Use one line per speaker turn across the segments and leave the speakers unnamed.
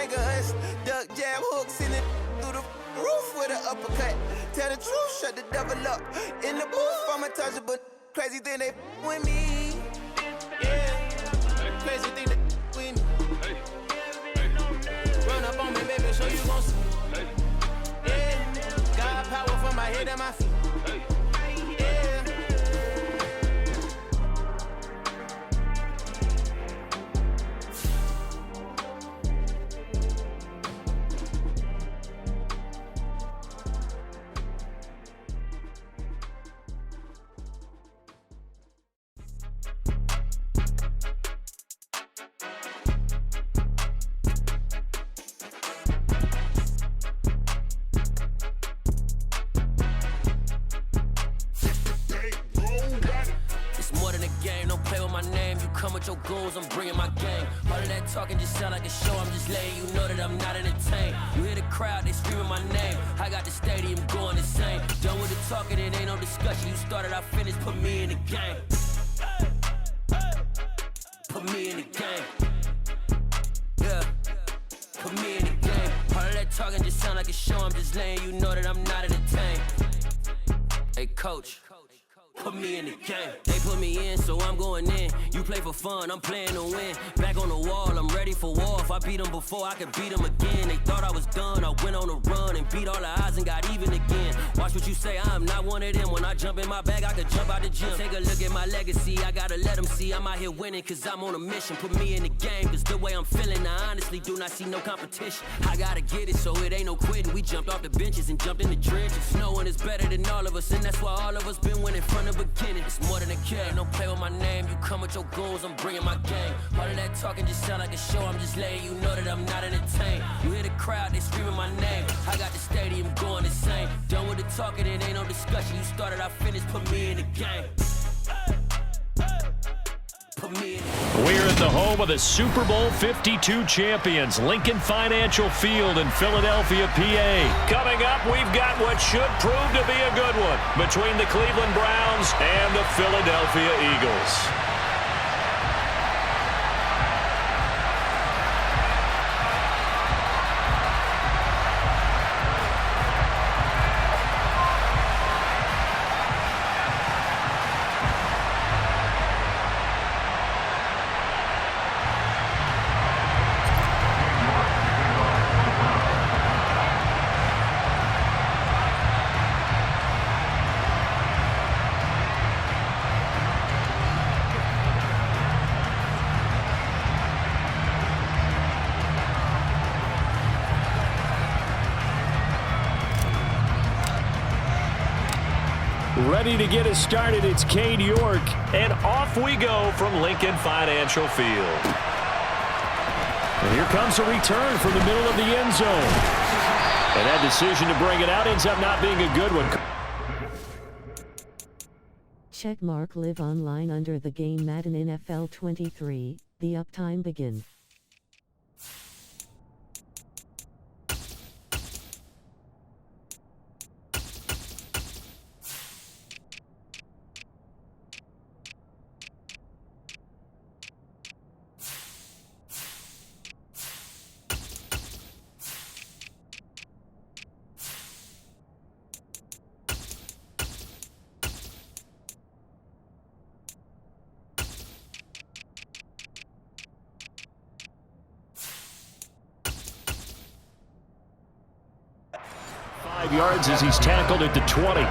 finger us. Duck jab hooks in it through the roof with an uppercut. Tell the truth, shut the devil up. In the booth, I'm untouchable. Crazy thing they with me. Yeah. Crazy thing they with me. Run up on me, baby, so you gon' see. Yeah. Got power from my head and my feet. Your goals, I'm bringing my game. All of that talking just sound like a show. I'm just letting you know that I'm not entertained. You hear the crowd, they screaming my name. I got the stadium going insane. Done with the talking, it ain't no discussion. You started, I finished, put me in the game. Put me in the game. Yeah, put me in the game. All of that talking just sound like a show. I'm just letting you know that I'm not entertained. Hey, coach. Put me in the game. They put me in, so I'm going in. You play for fun, I'm playing to win. Back on the wall, I'm ready for war. If I beat them before, I could beat them again. They thought I was done, I went on a run and beat all the odds and got even again. Watch what you say, I'm not one of them. When I jump in my bag, I could jump out the gym. Take a look at my legacy, I gotta let them see I'm out here winning, cause I'm on a mission. Put me in the game, cause the way I'm feeling, I honestly do not see no competition. I gotta get it, so it ain't no quitting. We jumped off the benches and jumped in the trenches. No one is better than all of us, and that's why all of us been winning from the beginning. It's more than a game, don't play with my name. You come with your goals, I'm bringing my game. All of that talking just sound like a show. I'm just letting you know that I'm not entertained. You hear the crowd, they screaming my name. I got the stadium going insane. Done with the talking, it ain't no discussion. You started, I finished, put me in the game.
We're at the home of the Super Bowl 52 champions, Lincoln Financial Field in Philadelphia, PA. Coming up, we've got what should prove to be a good one between the Cleveland Browns and the Philadelphia Eagles. Ready to get us started, it's Cade York. And off we go from Lincoln Financial Field. And here comes a return from the middle of the end zone. And that decision to bring it out ends up not being a good one.
Checkmark live online under the game Madden NFL 23. The uptime begin.
Yards as he's tackled at the 20.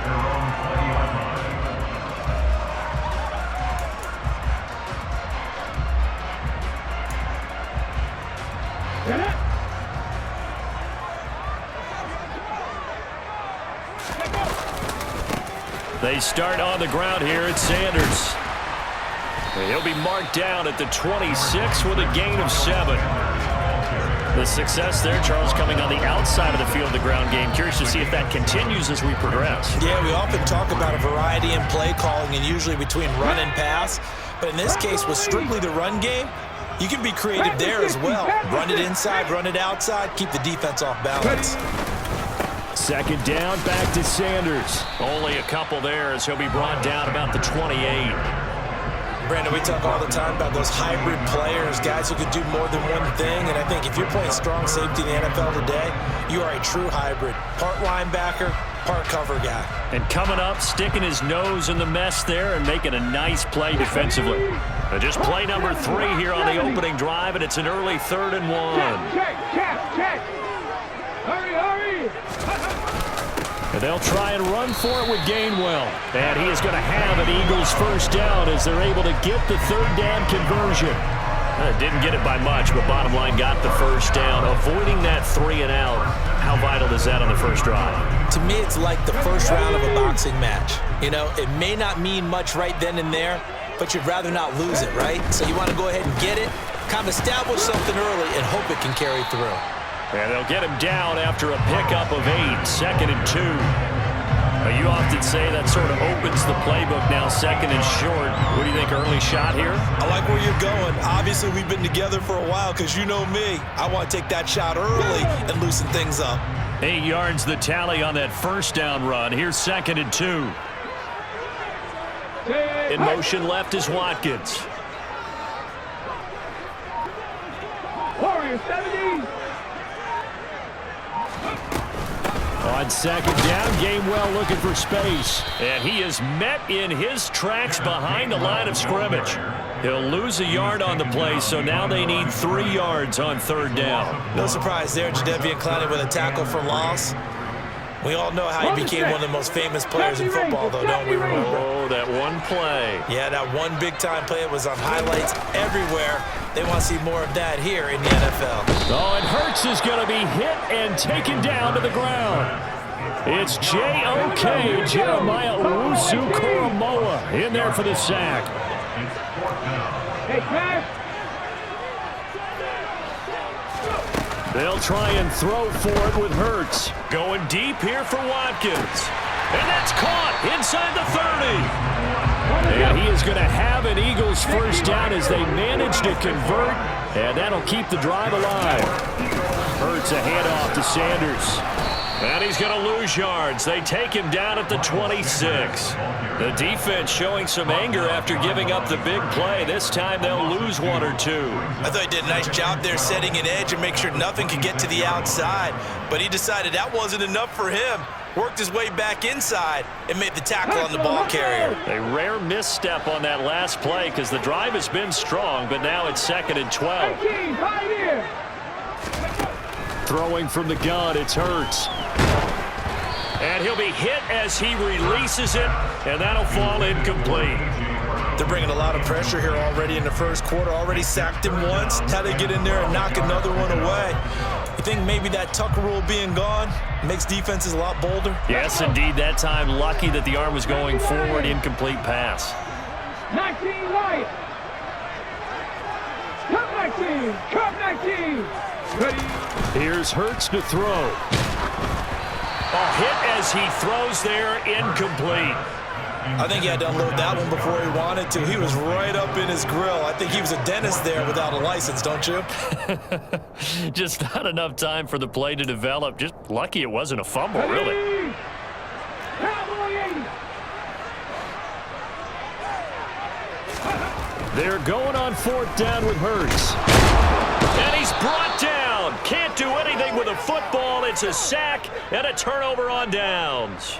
They start on the ground here at Sanders. He'll be marked down at the 26 with a gain of 7. The success there, Charles, coming on the outside of the field, the ground game. Curious to see if that continues as we progress.
Yeah, we often talk about a variety in play calling and usually between run and pass. But in this case, with strictly the run game, you can be creative there as well. Run it inside, run it outside, keep the defense off balance.
Second down, back to Sanders. Only a couple there as he'll be brought down about the 28.
Brandon, we talk all the time about those hybrid players, guys who can do more than one thing. And I think if you're playing strong safety in the NFL today, you are a true hybrid. Part linebacker, part cover guy.
And coming up, sticking his nose in the mess there and making a nice play defensively. Just play number 3 here on the opening drive, and it's an early 3rd and 1.
Check. Hurry.
And they'll try and run for it with Gainwell. And he is going to have an Eagles first down as they're able to get the 3rd down conversion. Didn't get it by much, but bottom line got the first down. Avoiding that 3 and out. How vital is that on the first drive?
To me, it's like the first round of a boxing match. You know, it may not mean much right then and there, but you'd rather not lose it, right? So you want to go ahead and get it, kind of establish something early, and hope it can carry through.
And they'll get him down after a pickup of 8, 2nd and 2. You often say that sort of opens the playbook now, 2nd and short. What do you think, early shot here?
I like where you're going. Obviously, we've been together for a while because you know me. I want to take that shot early and loosen things up.
8 yards the tally on that first down run. Here's 2nd and 2. In motion left is Watkins.
Warriors 70.
On 2nd down, Gainwell looking for space. And he is met in his tracks behind the line of scrimmage. He'll lose a yard on the play, so now they need 3 yards on 3rd down.
No surprise there, Jadeveon Clowney with a tackle for loss. We all know how he became one of the most famous players in football, though, don't we remember?
Oh, that one play.
Yeah, that one big-time play. It was on highlights everywhere. They want to see more of that here in the NFL.
Oh, and Hurts is going to be hit and taken down to the ground. It's J.O.K. Jeremiah Owusu-Koramoah in there for the sack.
Hey, Crash.
They'll try and throw for it with Hurts. Going deep here for Watkins. And that's caught inside the 30. And he is going to have an Eagles first down as they manage to convert. And that'll keep the drive alive. Hurts a handoff to Sanders. And he's going to lose yards. They take him down at the 26. The defense showing some anger after giving up the big play. This time they'll lose 1 or 2.
I thought he did a nice job there setting an edge and make sure nothing could get to the outside. But he decided that wasn't enough for him. Worked his way back inside and made the tackle on the ball carrier.
A rare misstep on that last play because the drive has been strong, but now it's 2nd and 12. Throwing from the gun, it's Hurts. And he'll be hit as he releases it, and that'll fall incomplete.
They're bringing a lot of pressure here already in the first quarter. Already sacked him once. How they get in there and knock another one away? You think maybe that Tucker rule being gone makes defenses a lot bolder?
Yes, indeed. That time, lucky that the arm was going forward. Incomplete pass.
19 right. Come 19. Ready.
Here's Hurts to throw. A hit as he throws there, incomplete.
I think he had to unload that one before he wanted to. He was right up in his grill. I think he was a dentist there without a license, don't you?
Just not enough time for the play to develop. Just lucky it wasn't a fumble, really. They're going on 4th down with Hurts. And he's brought down. Can't do anything with a football. It's a sack and a turnover on downs.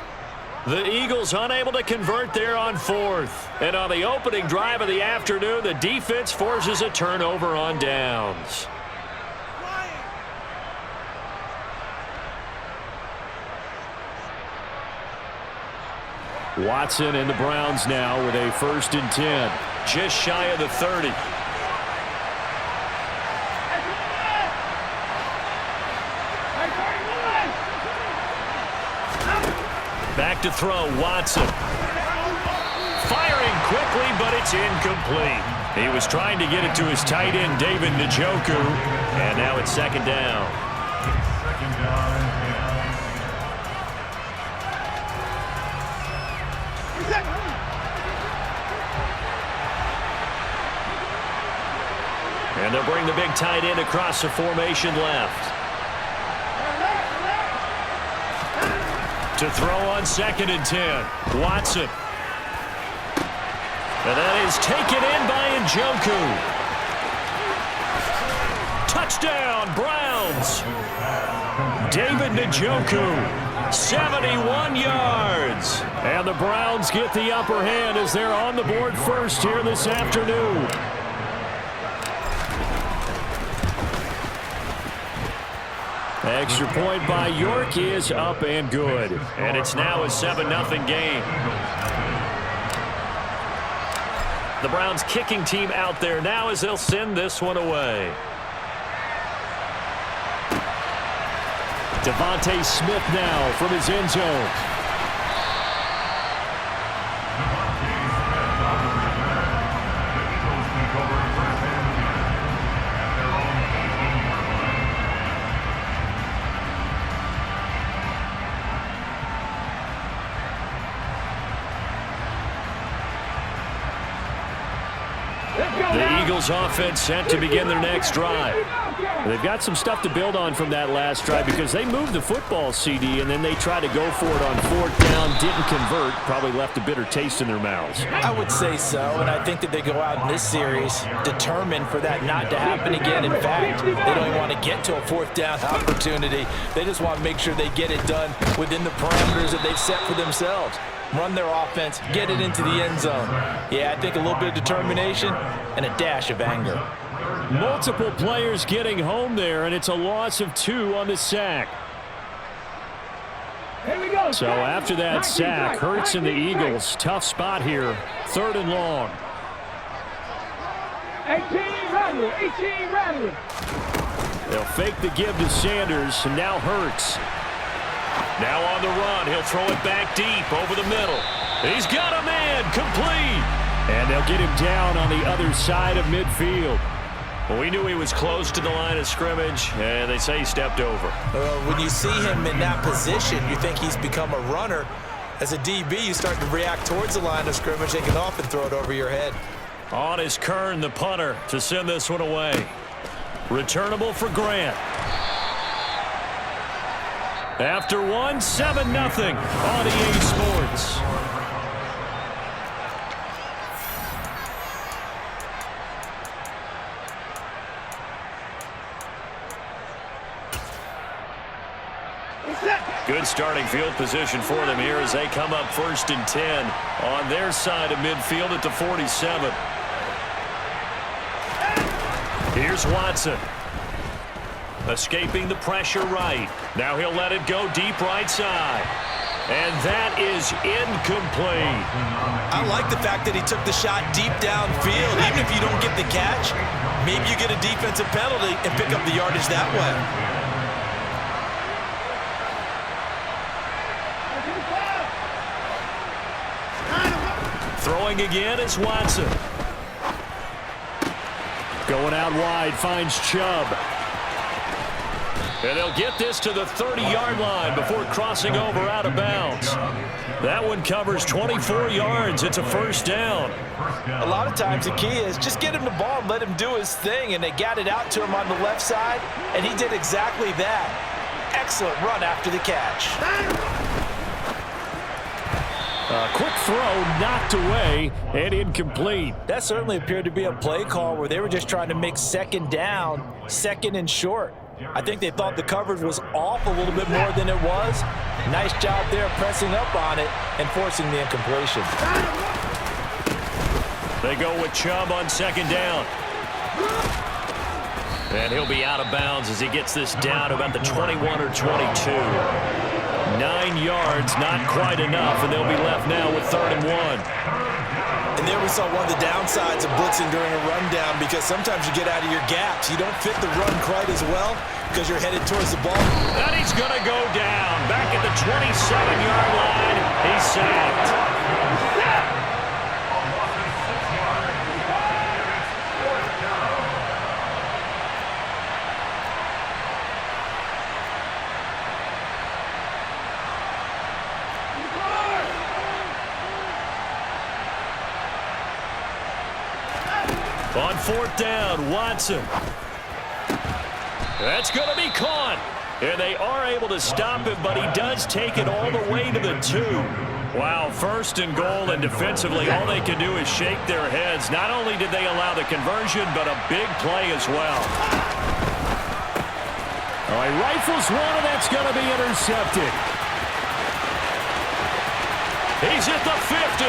The Eagles unable to convert there on 4th. And on the opening drive of the afternoon, the defense forces a turnover on downs. Watson and the Browns now with a 1st and 10. Just shy of the 30. Back to throw, Watson. Firing quickly, but it's incomplete. He was trying to get it to his tight end, David Njoku, and now it's 2nd down. And they'll bring the big tight end across the formation left. To throw on 2nd and 10. Watson. And that is taken in by Njoku. Touchdown, Browns. David Njoku, 71 yards. And the Browns get the upper hand as they're on the board first here this afternoon. Extra point by York is up and good. And it's now a 7-0 game. The Browns kicking team out there now as they'll send this one away. Devontae Smith now from his end zone. The Eagles offense set to begin their next drive. They've got some stuff to build on from that last drive because they moved the football, CD, and then they tried to go for it on 4th down, didn't convert, probably left a bitter taste in their mouths.
I would say so, and I think that they go out in this series determined for that not to happen again. In fact, they don't even want to get to a 4th down opportunity. They just want to make sure they get it done within the parameters that they've set for themselves. Run their offense, get it into the end zone. Yeah, I think a little bit of determination and a dash of anger.
Multiple players getting home there, and it's a loss of 2 on the sack. So after that sack, Hurts and the Eagles, tough spot here, 3rd and long.
18 Rattler.
They'll fake the give to Sanders, and now Hurts. Now on the run, he'll throw it back deep over the middle. He's got a man, complete. And they'll get him down on the other side of midfield. Well, we knew he was close to the line of scrimmage, and they say he stepped over.
When you see him in that position, you think he's become a runner. As a DB, you start to react towards the line of scrimmage. They can often throw it over your head.
On is Kern, the punter, to send this one away. Returnable for Grant. After 1, 7-0 on EA Sports. Good starting field position for them here as they come up 1st and 10 on their side of midfield at the 47. Here's Watson. Escaping the pressure right. Now he'll let it go deep right side. And that is incomplete.
I like the fact that he took the shot deep downfield. Even if you don't get the catch, maybe you get a defensive penalty and pick up the yardage that way.
Throwing again is Watson. Going out wide, finds Chubb. And they'll get this to the 30-yard line before crossing over out of bounds. That one covers 24 yards. It's a 1st down.
A lot of times the key is just get him the ball and let him do his thing, and they got it out to him on the left side, and he did exactly that. Excellent run after the catch.
A quick throw knocked away and incomplete.
That certainly appeared to be a play call where they were just trying to make 2nd down, 2nd and short. I think they thought the coverage was off a little bit more than it was. Nice job there pressing up on it and forcing the incompletion.
They go with Chubb on 2nd down. And he'll be out of bounds as he gets this down to about the 21 or 22. 9 yards, not quite enough, and they'll be left now with 3rd and 1.
And there we saw one of the downsides of blitzing during a rundown, because sometimes you get out of your gaps. You don't fit the run quite as well because you're headed towards the ball.
And he's going to go down. Back at the 27-yard line. He's sacked. On 4th down, Watson. That's going to be caught. And they are able to stop him, but he does take it all the way to the 2. Wow, first and goal, and defensively, all they can do is shake their heads. Not only did they allow the conversion, but a big play as well. Oh, he rifles one, and that's going to be intercepted. He's at the 50,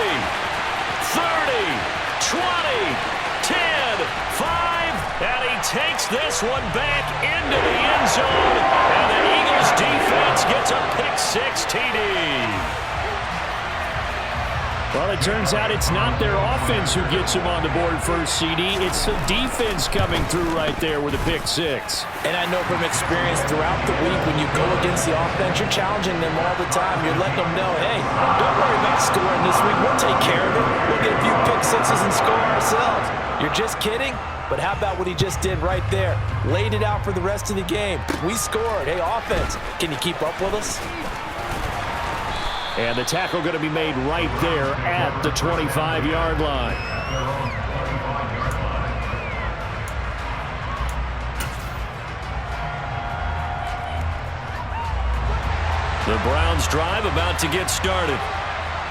30, 20, 10, 5, and he takes this one back into the end zone, and the Eagles defense gets a pick-6 TD. Well, it turns out it's not their offense who gets them on the board first, CD. It's the defense coming through right there with a pick-6.
And I know from experience throughout the week, when you go against the offense, you're challenging them all the time. You're letting them know, hey, don't worry about scoring this week. We'll take care of it. We'll get a few pick-6s and score ourselves. You're just kidding? But how about what he just did right there? Laid it out for the rest of the game. We scored. Hey, offense, can you keep up with us?
And the tackle going to be made right there at the 25-yard line. The Browns drive about to get started.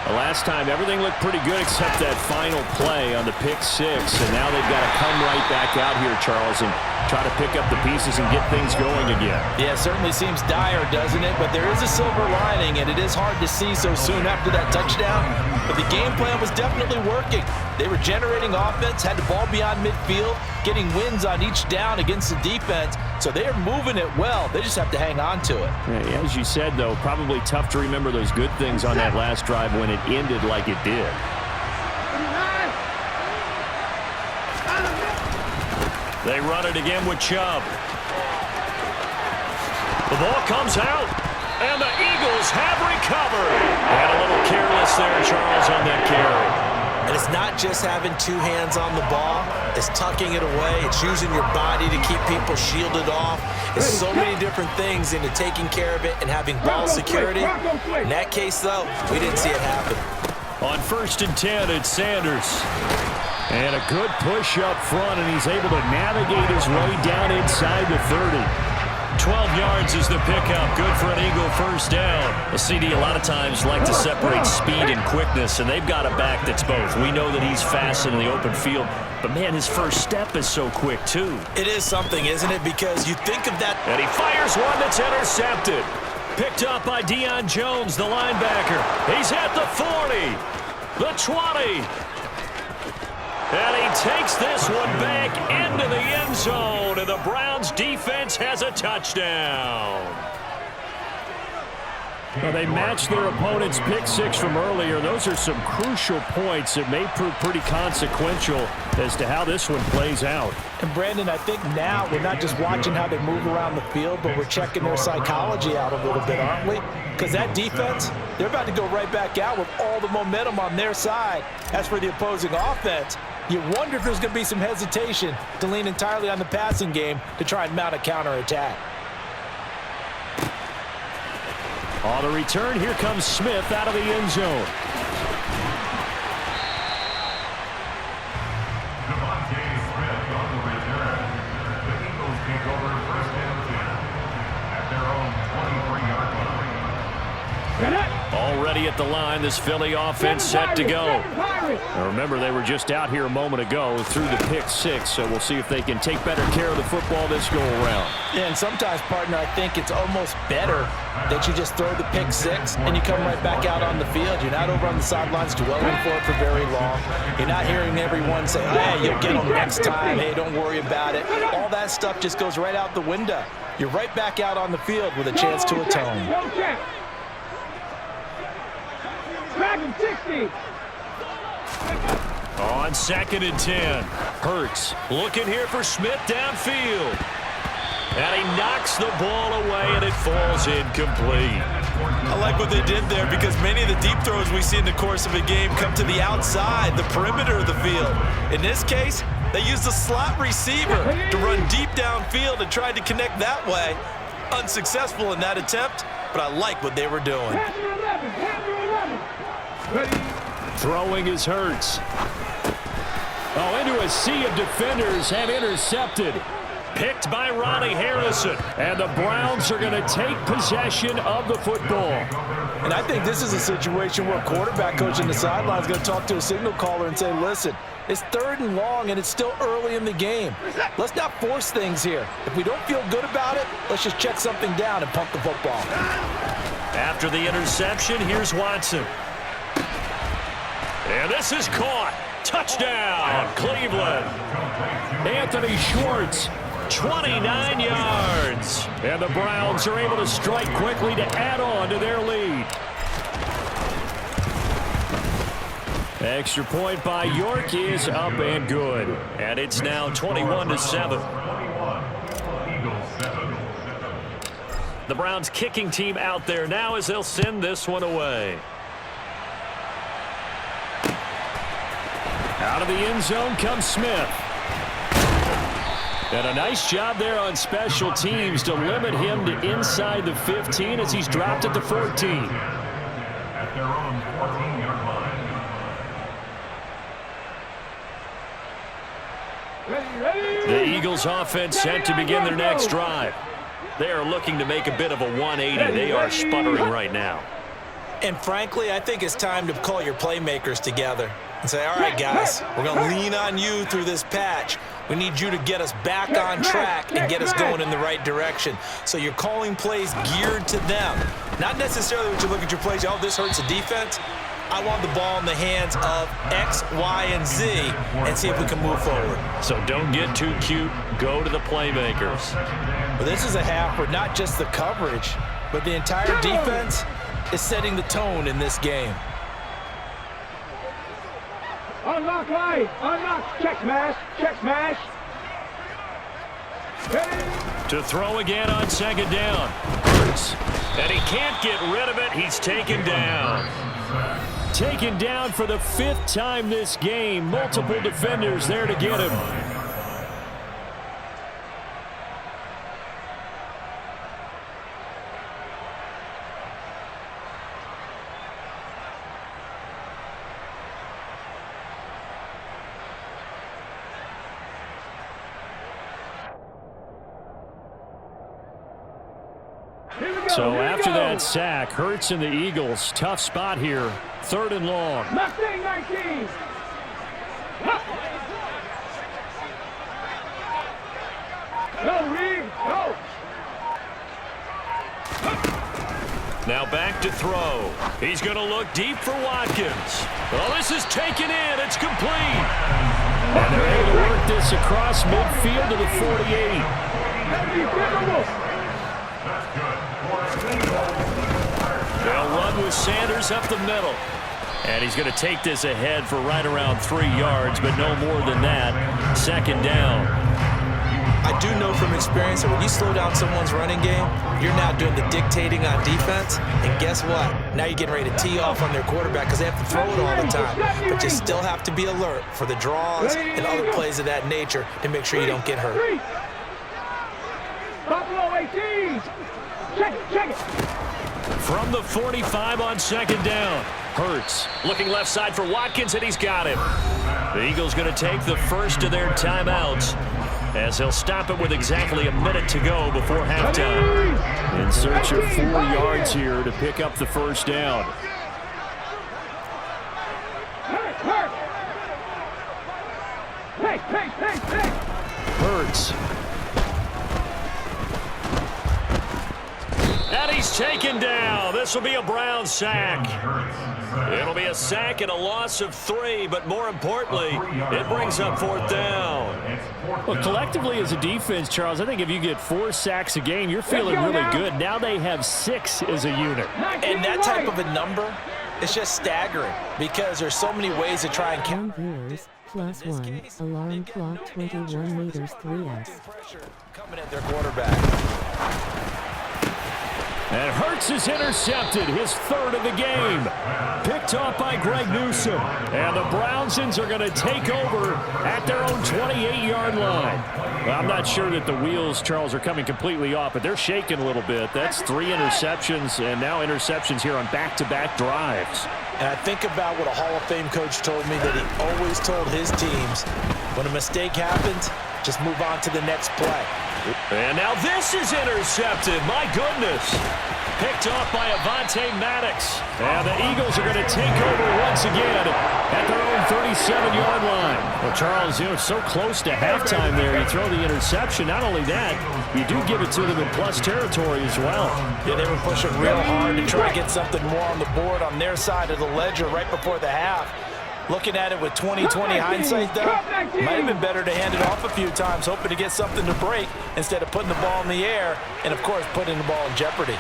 The last time, everything looked pretty good except that final play on the pick-6. And now they've got to come right back out here, Charles, and try to pick up the pieces and get things going again.
Yeah, it certainly seems dire, doesn't it? But there is a silver lining, and it is hard to see so soon after that touchdown. But the game plan was definitely working. They were generating offense, had the ball beyond midfield, getting wins on each down against the defense. So they are moving it well. They just have to hang on to it.
Yeah, as you said, though, probably tough to remember those good things on that last drive when it ended like it did. They run it again with Chubb. The ball comes out, and the Eagles have recovered. And a little careless there, Charles, on that carry.
And it's not just having two hands on the ball. It's tucking it away. It's using your body to keep people shielded off. It's so many different things into taking care of it and having ball security. In that case, though, we didn't see it happen.
On 1st and 10, it's Sanders. And a good push up front, and he's able to navigate his way down inside the 30. 12 yards is the pickup. Good for an Eagle first down. A CD a lot of times like to separate speed and quickness, and they've got a back that's both. We know that he's fast in the open field, but, man, his first step is so quick, too.
It is something, isn't it? Because you think of that.
And he fires one that's intercepted. Picked up by Deion Jones, the linebacker. He's at the 40, the 20. And he takes this one back into the end zone, and the Browns defense has a touchdown. Well, they matched their opponent's pick-6 from earlier. Those are some crucial points that may prove pretty consequential as to how this one plays out.
And, Brandon, I think now we're not just watching how they move around the field, but we're checking their psychology out a little bit, aren't we? Because that defense, they're about to go right back out with all the momentum on their side. As for the opposing offense, you wonder if there's going to be some hesitation to lean entirely on the passing game to try and mount a counterattack.
On the return, here comes Smith out of the end zone. Already at the line, this Philly offense set to go. Now remember, they were just out here a moment ago through the pick-6, so we'll see if they can take better care of the football this go-around.
Yeah, and sometimes, partner, I think it's almost better that you just throw the pick-6 and you come right back out on the field. You're not over on the sidelines dwelling for it for very long. You're not hearing everyone say, hey, you'll get them next time. Hey, don't worry about it. All that stuff just goes right out the window. You're right back out on the field with a chance to atone.
On 2nd and 10, Hurts looking here for Smith downfield. And he knocks the ball away, and it falls incomplete.
I like what they did there because many of the deep throws we see in the course of a game come to the outside, the perimeter of the field. In this case, they used a slot receiver to run deep downfield and tried to connect that way. Unsuccessful in that attempt, but I like what they were doing.
Throwing is Hurts. Oh, into a sea of defenders, have intercepted. Picked by Ronnie Harrison. And the Browns are going to take possession of the football.
And I think this is a situation where a quarterback coach in the sideline is going to talk to a signal caller and say, listen, it's 3rd and long, and it's still early in the game. Let's not force things here. If we don't feel good about it, let's just check something down and pump the football.
After the interception, here's Watson. And this is caught. Touchdown, Cleveland. Anthony Schwartz, 29 yards. And the Browns are able to strike quickly to add on to their lead. Extra point by York is up and good. And it's now 21-7. The Browns kicking team out there now as they'll send this one away. Out of the end zone comes Smith. And a nice job there on special teams to limit him to inside the 15 as he's dropped at the 14.
At their own 14-yard line.
The Eagles offense set to begin their next drive. They are looking to make a bit of a 180. They are sputtering right now.
And frankly, I think it's time to call your playmakers together and say, all right, guys, we're going to lean on you through this patch. We need you to get us back on track and get us going in the right direction. So you're calling plays geared to them. Not necessarily when you look at your plays, oh, this hurts the defense. I want the ball in the hands of X, Y, and Z and see if we can move forward.
So don't get too cute. Go to the playmakers.
But this is a half where not just the coverage, but the entire defense is setting the tone in this game.
Unlock line. Unlock. Check smash. Check smash.
To throw again on 2nd down. Hurts. And he can't get rid of it. He's taken down. Taken down for the 5th time this game. Multiple defenders there to get him. So after that sack, Hurts and the Eagles, tough spot here. 3rd and long.
Mustang 19. Go, Reed. Go.
Now back to throw. He's going to look deep for Watkins. Oh, this is taken in. It's complete. And they're able to work this across midfield to the 48. They'll run with Sanders up the middle. And he's going to take this ahead for right around 3 yards, but no more than that. 2nd down.
I do know from experience that when you slow down someone's running game, you're now doing the dictating on defense. And guess what? Now you're getting ready to tee off on their quarterback because they have to throw it all the time. But you still have to be alert for the draws and other plays of that nature to make sure you don't get hurt.
Buffalo 18. Check it. Check it.
From the 45 on 2nd down. Hurts looking left side for Watkins, and he's got him. The Eagles going to take the first of their timeouts as they'll stop it with exactly a minute to go before halftime. In search of 4 yards here to pick up the 1st down. Hurts. And he's taken down. This will be a Brown sack. It'll be a sack and a loss of 3, but more importantly, it brings up 4th down. Well, collectively as a defense, Charles, I think if you get 4 sacks a game, you're feeling really good. Now they have 6 as a unit.
And that type of a number is just staggering because there's so many ways to try and count.
Viewers, +1, alarm clock 21 meters 3S.
Coming at their quarterback.
And Hurts is intercepted, his 3rd of the game. Picked off by Greg Newsome. And the Brownsons are going to take over at their own 28-yard line. Well, I'm not sure that the wheels, Charles, are coming completely off, but they're shaking a little bit. That's 3 interceptions, and now interceptions here on back-to-back drives.
And I think about what a Hall of Fame coach told me that he always told his teams, when a mistake happens, just move on to the next play.
And now this is intercepted. My goodness. Picked off by Avonte Maddox. And the Eagles are going to take over once again at their own 37-yard line. Well, Charles, so close to halftime there. You throw the interception. Not only that, you do give it to them in plus territory as well.
Yeah, they were pushing real hard to try to get something more on the board on their side of the ledger right before the half. Looking at it with 20/20 hindsight, though, might have been better to hand it off a few times, hoping to get something to break instead of putting the ball in the air and, of course, putting the ball in jeopardy.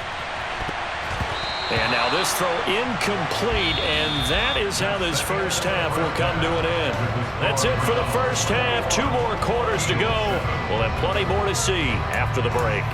And now this throw incomplete, and that is how this first half will come to an end. That's it for the first half. 2 more quarters to go. We'll have plenty more to see after the break.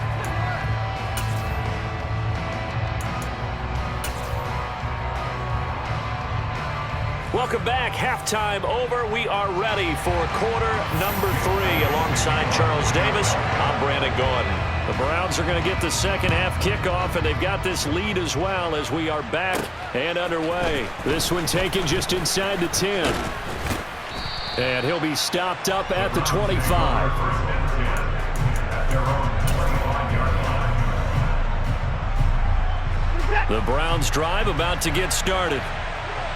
Welcome back. Halftime over. We are ready for quarter number 3. Alongside Charles Davis, I'm Brandon Gordon. The Browns are going to get the second half kickoff, and they've got this lead as well as we are back and underway. This one taken just inside the 10. And he'll be stopped up at the 25. The Browns drive about to get started.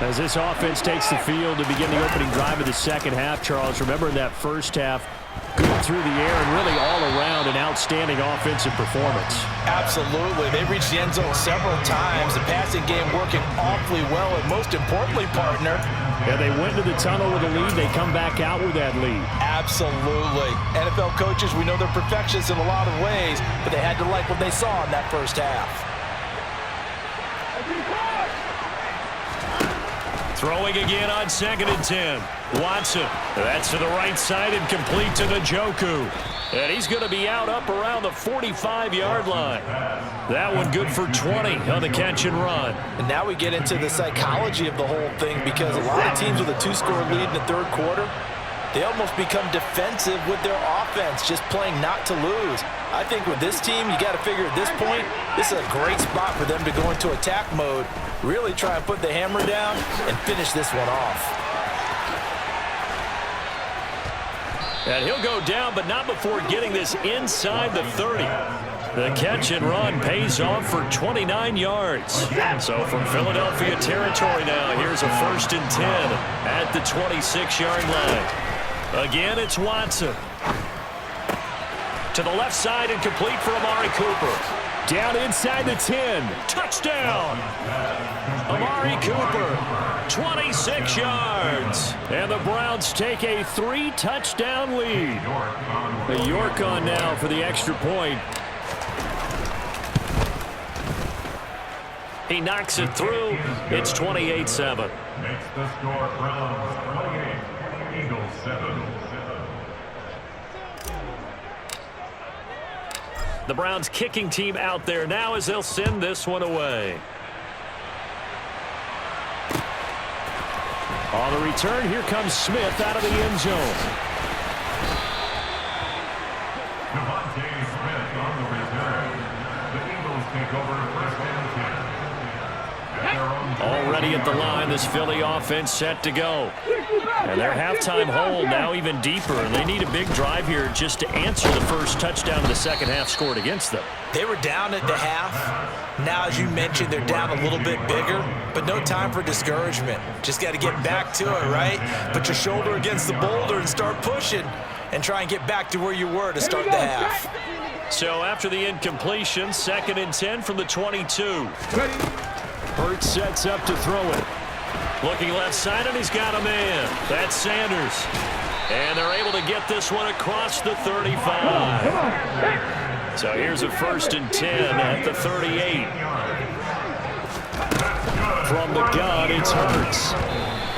As this offense takes the field to begin the opening drive of the second half, Charles, remember in that first half, good through the air and really all around an outstanding offensive performance.
Absolutely. They reached the end zone several times. The passing game working awfully well, and most importantly, partner.
Yeah, they went to the tunnel with a lead. They come back out with that lead.
Absolutely. NFL coaches, we know they're perfectionists in a lot of ways, but they had to like what they saw in that first half.
Throwing again on 2nd and 10. Watson. That's to the right side and complete to Njoku. And he's going to be out up around the 45-yard line. That one good for 20 on the catch and run.
And now we get into the psychology of the whole thing, because a lot of teams with a 2-score lead in the third quarter, they almost become defensive with their offense, just playing not to lose. I think with this team, you got to figure at this point, this is a great spot for them to go into attack mode, really try and put the hammer down and finish this one off.
And he'll go down, but not before getting this inside the 30. The catch and run pays off for 29 yards. So from Philadelphia territory now, here's a 1st and 10 at the 26-yard line. Again, it's Watson. To the left side and complete for Amari Cooper. Down inside the 10. Touchdown! Amari Cooper, 26 yards. And the Browns take a 3-touchdown lead. The York on now for the extra point. He knocks it through. It's 28-7.
Makes the score Browns 28, Eagles 7.
The Browns kicking team out there now as they'll send this one away. On the return, here comes Smith out of the end zone.
Yuwaune H2H on the return. The Eagles take over 1st and 10. At their own
Already at the line, this Philly offense set to go. And their halftime hold now even deeper. And they need a big drive here just to answer the first touchdown of the second half scored against them.
They were down at the half. Now, as you mentioned, they're down a little bit bigger, but no time for discouragement. Just got to get back to it, right? Put your shoulder against the boulder and start pushing and try and get back to where you were to start the half.
So after the incompletion, 2nd and 10 from the 22. Hurts sets up to throw it. Looking left side, and he's got a man. That's Sanders. And they're able to get this one across the 35. So here's a 1st and 10 at the 38. From the gun, it's Hurts.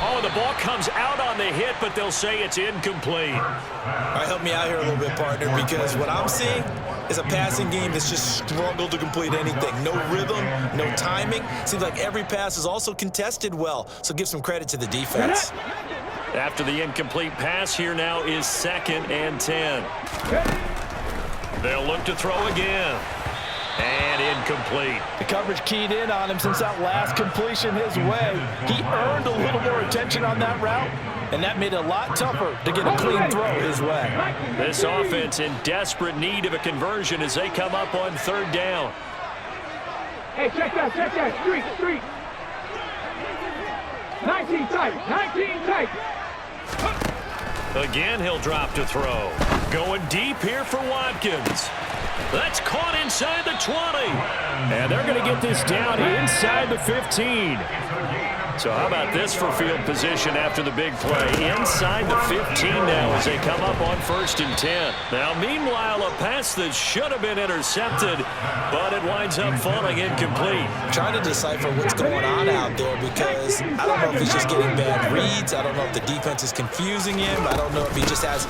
Oh, the ball comes out on the hit, but they'll say it's incomplete.
All right, help me out here a little bit, partner, because what I'm seeing is a passing game that's just struggled to complete anything. No rhythm, no timing. Seems like every pass is also contested well, so give some credit to the defense.
After the incomplete pass, here now is 2nd and 10. They'll look to throw again. And incomplete.
The coverage keyed in on him since that last completion his way. He earned a little more attention on that route, and that made it a lot tougher to get a clean throw his way.
This offense in desperate need of a conversion as they come up on 3rd down.
Hey, check that. Street. 19 tight.
Again, he'll drop to throw. Going deep here for Watkins. That's caught inside the 20. And they're going to get this down inside the 15. So how about this for field position after the big play? Inside the 15 now as they come up on 1st and 10. Now, meanwhile, a pass that should have been intercepted, but it winds up falling incomplete.
Trying to decipher what's going on out there because I don't know if he's just getting bad reads. I don't know if the defense is confusing him. I don't know if he just has,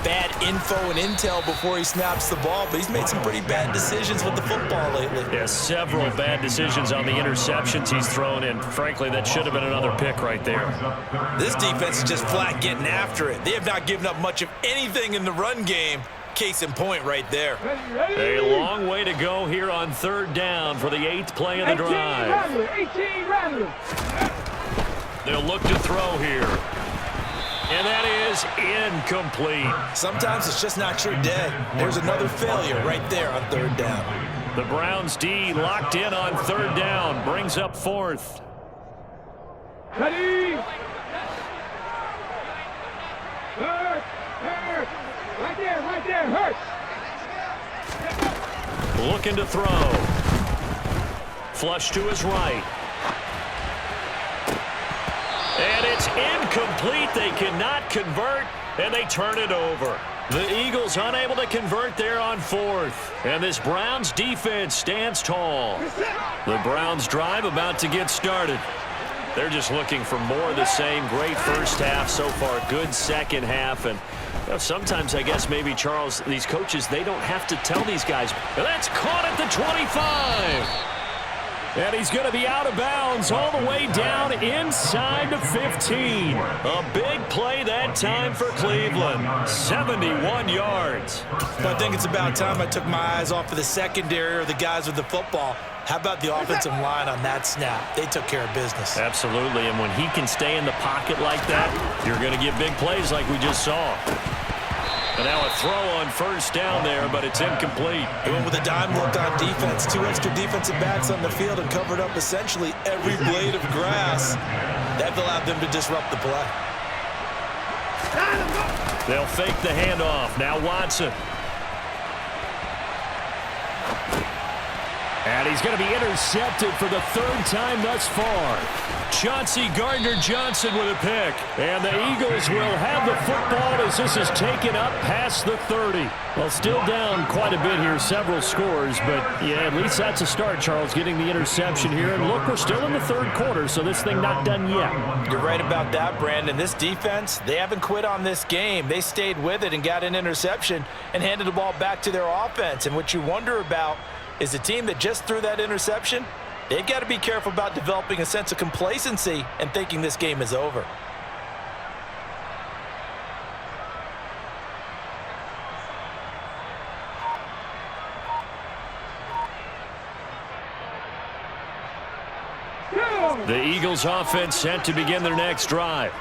bad info and intel before he snaps the ball. But he's made some pretty bad decisions with the football lately.
Yeah, several bad decisions on the interceptions he's thrown in. Frankly, that should have been another pick right there.
This defense is just flat getting after it. They have not given up much of anything in the run game. Case in point right there.
A long way to go here on 3rd down for the 8th play of the drive.
18 Rattler.
They'll look to throw here. And that is incomplete.
Sometimes it's just not your day. There's another failure right there on 3rd down.
The Browns D locked in on 3rd down. Brings up 4th.
Ready? Hurt. Right there, hurt.
Looking to throw. Flush to his right. And it's incomplete. They cannot convert, and they turn it over. The Eagles unable to convert there on 4th. And this Browns defense stands tall. The Browns drive about to get started. They're just looking for more of the same. Great first half so far. Good second half. And sometimes, I guess, maybe, Charles, these coaches, they don't have to tell these guys. And that's caught at the 25. And he's going to be out of bounds all the way down inside the 15. A big play that time for Cleveland. 71 yards.
Well, I think it's about time I took my eyes off of the secondary or the guys with the football. How about the offensive line on that snap? They took care of business.
Absolutely, and when he can stay in the pocket like that, you're going to get big plays like we just saw. And now a throw on 1st down there, but it's incomplete.
He went with a dime look on defense. 2 extra defensive backs on the field and covered up essentially every blade of grass. That allowed them to disrupt the play.
They'll fake the handoff. Now Watson. And he's going to be intercepted for the 3rd time thus far. Chauncey Gardner-Johnson with a pick. And the Eagles will have the football as this is taken up past the 30. Well, still down quite a bit here, several scores. But, yeah, at least that's a start, Charles, getting the interception here. And look, we're still in the 3rd quarter, so this thing not done yet.
You're right about that, Brandon. This defense, they haven't quit on this game. They stayed with it and got an interception and handed the ball back to their offense. And what you wonder about is the team that just threw that interception, they've got to be careful about developing a sense of complacency and thinking this game is over.
The Eagles offense set to begin their next drive.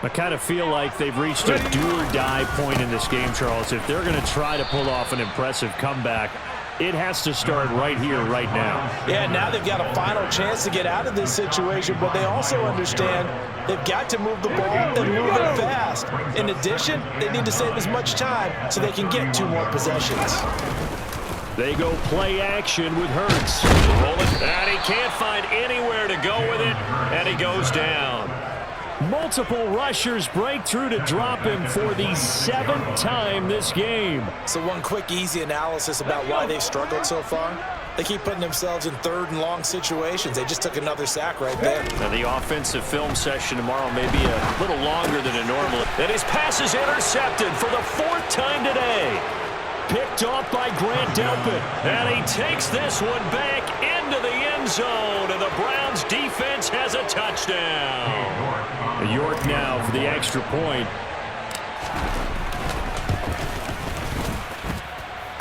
I kind of feel like they've reached a do-or-die point in this game, Charles. If they're going to try to pull off an impressive comeback, it has to start right here, right now.
Yeah, now they've got a final chance to get out of this situation, but they also understand they've got to move the ball and move it fast. In addition, they need to save as much time so they can get 2 more possessions.
They go play action with Hurts. Rolling, and he can't find anywhere to go with it, and he goes down. Multiple rushers break through to drop him for the 7th time this game.
So one quick, easy analysis about why they've struggled so far. They keep putting themselves in 3rd and long situations. They just took another sack right there.
Now the offensive film session tomorrow may be a little longer than a normal. And his pass is intercepted for the 4th time today. Picked off by Grant Delpit. And he takes this one back into the end zone. And the Browns defense has a touchdown. York now for the extra point.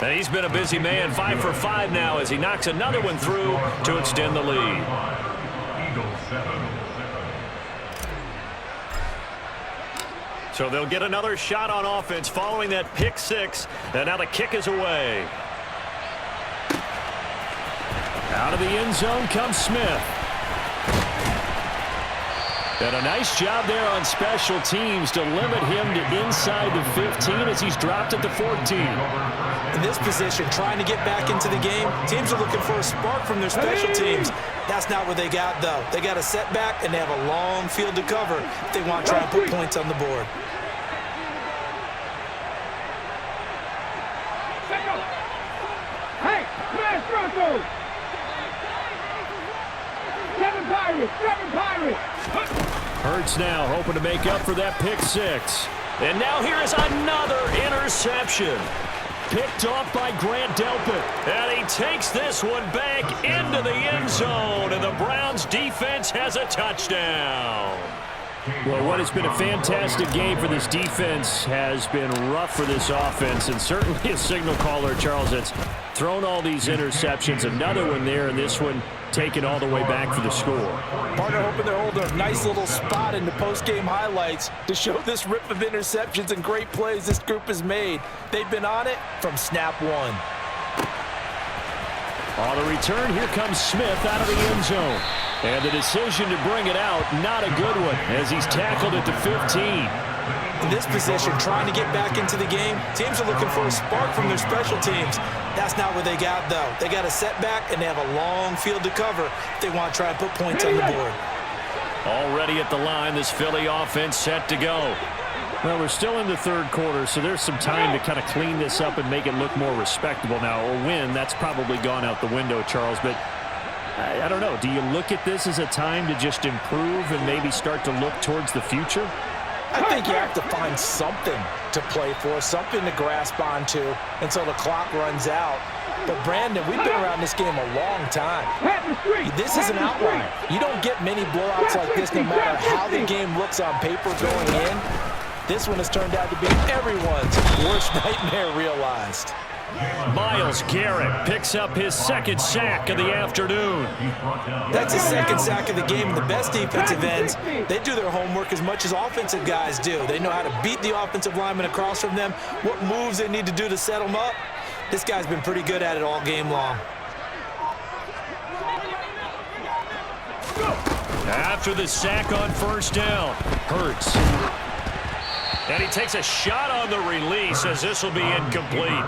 And he's been a busy man, 5 for 5 now as he knocks another one through to extend the lead. So they'll get another shot on offense following that pick six. And now the kick is away. Out of the end zone comes Smith. And a nice job there on special teams to limit him to inside the 15 as he's dropped at the 14.
In this position, trying to get back into the game, teams are looking for a spark from their special teams. That's not what they got, though. They got a setback, and they have a long field to cover if they want to try and put points on the board.
Hey, smash Broncos! 7 Pirates, 7 Pirates!
Hurts now hoping to make up for that pick six. And now here is another interception. Picked off by Grant Delpit. And he takes this one back into the end zone. And the Browns defense has a touchdown. Well, what has been a fantastic game for this defense has been rough for this offense. And certainly a signal caller, Charles, that's thrown all these interceptions. Another one there, and this one taken all the way back for the score.
Partner hoping they're holding a nice little spot in the post-game highlights to show this rip of interceptions and great plays this group has made. They've been on it from snap one.
On the return, here comes Smith out of the end zone. And the decision to bring it out, not a good one, as he's tackled at the 15.
In this position, trying to get back into the game, teams are looking for a spark from their special teams. That's not what they got, though. They got a setback, and they have a long field to cover if they want to try and put points on the board.
Already at the line, this Philly offense set to go. Well, we're still in the third quarter, so there's some time to kind of clean this up and make it look more respectable. Now, a win, that's probably gone out the window, Charles, but I don't know. Do you look at this as a time to just improve and maybe start to look towards the future?
I think you have to find something to play for, something to grasp onto until the clock runs out. But, Brandon, we've been around this game a long time. This is an outlier. You don't get many blowouts like this no matter how the game looks on paper going in. This one has turned out to be everyone's worst nightmare realized.
Myles Garrett picks up his second sack of the afternoon.
That's his second sack of the game. The best defensive ends, they do their homework as much as offensive guys do. They know how to beat the offensive lineman across from them, what moves they need to do to set them up. This guy's been pretty good at it all game long.
After the sack on first down, Hurts. And he takes a shot on the release as this will be incomplete.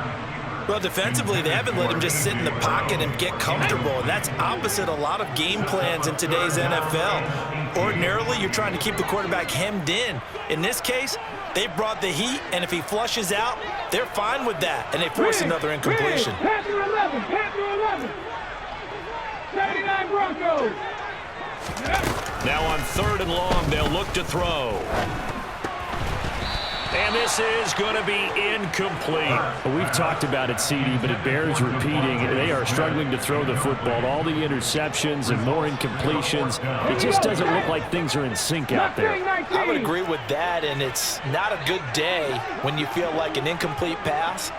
Well, defensively, they haven't let him just sit in the pocket and get comfortable, and that's opposite a lot of game plans in today's NFL. Ordinarily, you're trying to keep the quarterback hemmed in. In this case, they brought the heat, and if he flushes out, they're fine with that, and they force another incompletion.
Panther 11, Panther 11. 79 Broncos.
Now on 3rd and long, they'll look to throw. And this is going to be incomplete. Well, we've talked about it, CD, but it bears repeating. They are struggling to throw the football. All the interceptions and more incompletions. It just doesn't look like things are in sync out there.
I would agree with that, and it's not a good day when you feel like an incomplete pass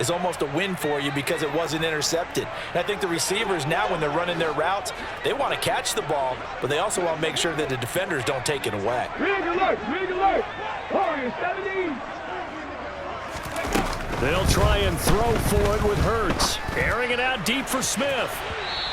is almost a win for you because it wasn't intercepted. And I think the receivers now, when they're running their routes, they want to catch the ball, but they also want to make sure that the defenders don't take it away.
Big alert, big alert. Warriors 17.
They'll try and throw for it with Hurts. Airing it out deep for Smith.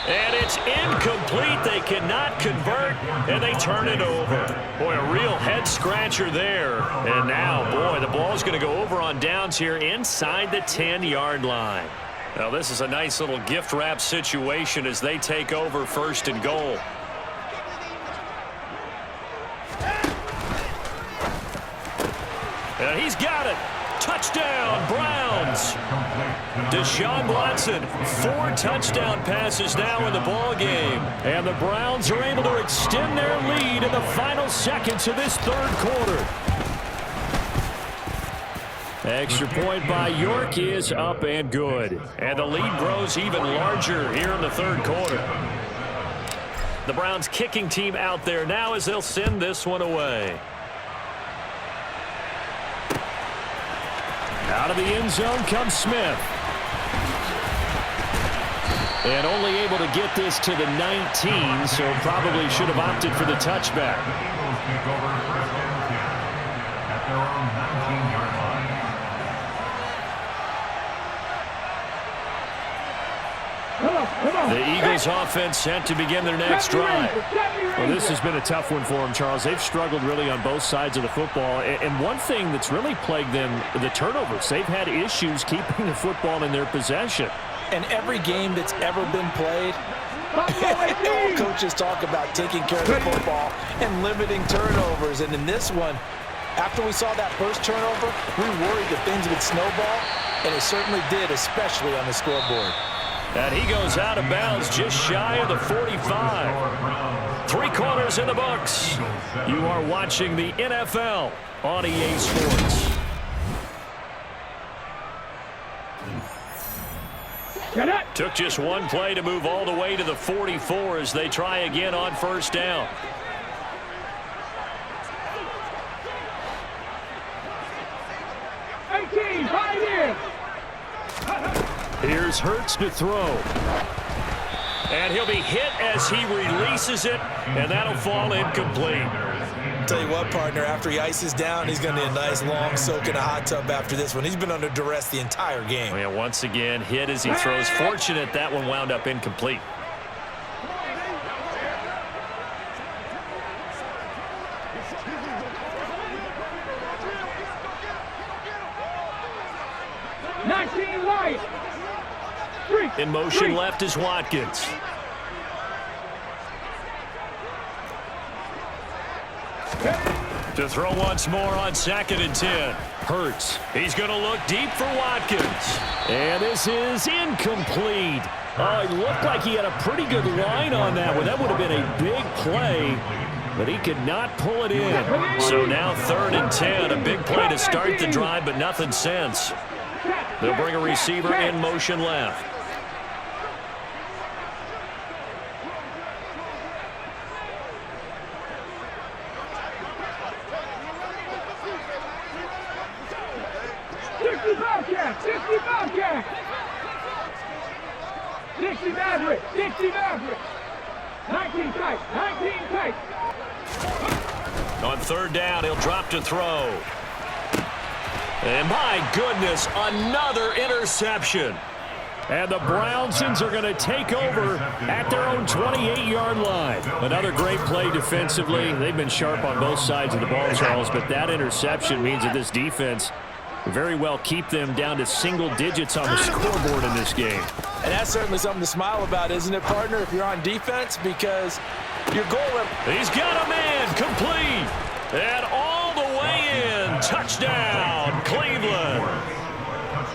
And it's incomplete. They cannot convert, and they turn it over. Boy, a real head-scratcher there. And now, boy, the ball's going to go over on downs here inside the 10-yard line. Now, this is a nice little gift wrap situation as they take over 1st and goal. And he's got it. Touchdown, Browns. Deshaun Watson, 4 touchdown passes now in the ball game. And the Browns are able to extend their lead in the final seconds of this 3rd quarter. Extra point by York is up and good. And the lead grows even larger here in the 3rd quarter. The Browns kicking team out there now as they'll send this one away. Out of the end zone comes Smith. And only able to get this to the 19, so probably should have opted for the touchback.
own 19-yard line.
The Eagles offense set to begin their next drive. Well, this has been a tough one for them, Charles. They've struggled really on both sides of the football. And one thing that's really plagued them, the turnovers. They've had issues keeping the football in their possession.
And every game that's ever been played, all coaches talk about taking care of the football and limiting turnovers. And in this one, after we saw that first turnover, we worried that things would snowball, and it certainly did, especially on the scoreboard.
And he goes out of bounds just shy of the 45. 3 quarters in the books. You are watching the NFL on EA Sports. Took just one play to move all the way to the 44 as they try again on first down. Here's Hurts to throw. And he'll be hit as he releases it, and that'll fall incomplete.
Tell you what, partner, after he ices down, he's going to need a nice long soak in a hot tub after this one. He's been under duress the entire game.
Yeah, once again, hit as he throws. Fortunate that one wound up incomplete. In motion left is Watkins. To throw once more on 2nd and 10. Hurts. He's going to look deep for Watkins. And this is incomplete. It looked like he had a pretty good line on that one. That would have been a big play, but he could not pull it in. So now 3rd and 10. A big play to start the drive, but nothing since. They'll bring a receiver in motion left. On 3rd down, he'll drop to throw. And my goodness, another interception. And the Brownsons are going to take over at their own 28-yard line. Another great play defensively. They've been sharp on both sides of the ball, Charles, but that interception means that this defense very well keep them down to single digits on the scoreboard in this game.
And that's certainly something to smile about, isn't it, partner, if you're on defense, because your goal...
He's got a man, complete, and all the way in. Touchdown, Cleveland.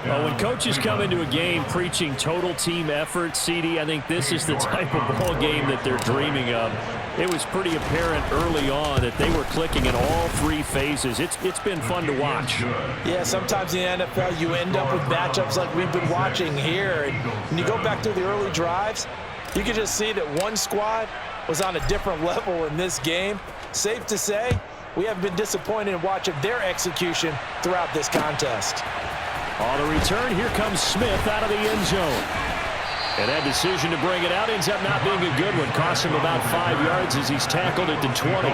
When coaches come into a game preaching total team effort, CD, I think this is the type of ball game that they're dreaming of. It was pretty apparent early on that they were clicking in all 3 phases. It's been fun to watch.
Yeah, sometimes in the NFL you end up with matchups like we've been watching here. And when you go back to the early drives, you can just see that one squad was on a different level in this game. Safe to say, we haven't been disappointed in watching their execution throughout this contest.
On the return, here comes Smith out of the end zone. And that decision to bring it out ends up not being a good one. Cost him about 5 yards as he's tackled at the 20.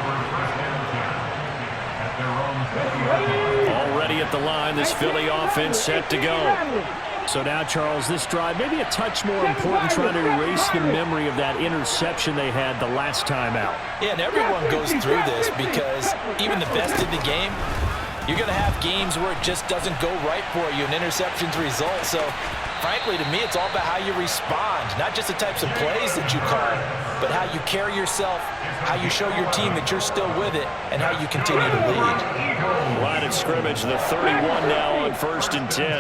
Already at the line, this Philly offense set to go. So now, Charles, this drive maybe a touch more important, trying to erase the memory of that interception they had the last time out.
Yeah, and everyone goes through this because even the best in the game, you're going to have games where it just doesn't go right for you, and interceptions result. So, frankly, to me, it's all about how you respond, not just the types of plays that you call, but how you carry yourself, how you show your team that you're still with it, and how you continue to lead.
Line of scrimmage, the 31 now on 1st and 10.